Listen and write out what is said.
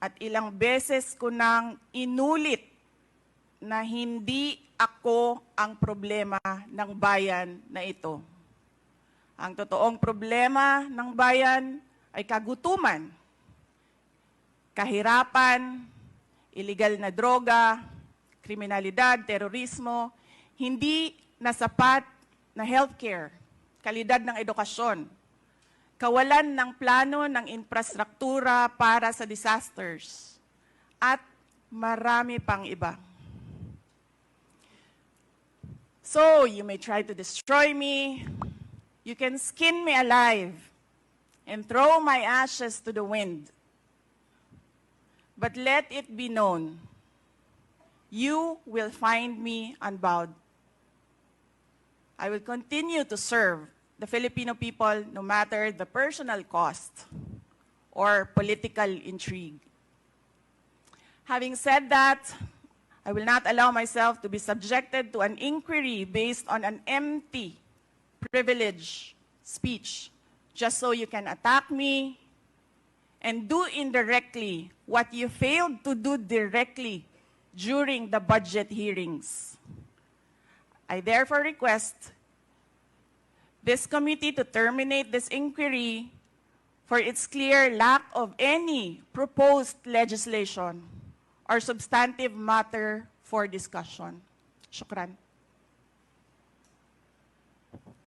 at ilang beses ko nang inulit na hindi ako ang problema ng bayan na ito. Ang totoong problema ng bayan ay kagutuman, kahirapan, illegal na droga, kriminalidad, terorismo, hindi na sapat na healthcare, kalidad ng edukasyon, kawalan ng plano ng infrastruktura para sa disasters, at marami pang iba. So, you may try to destroy me, you can skin me alive, and throw my ashes to the wind. But let it be known, you will find me unbowed. I will continue to serve the Filipino people no matter the personal cost or political intrigue. Having said that, I will not allow myself to be subjected to an inquiry based on an empty privilege speech, just so you can attack me and do indirectly what you failed to do directly during the budget hearings. I therefore request this committee to terminate this inquiry for its clear lack of any proposed legislation or substantive matter for discussion. Shukran.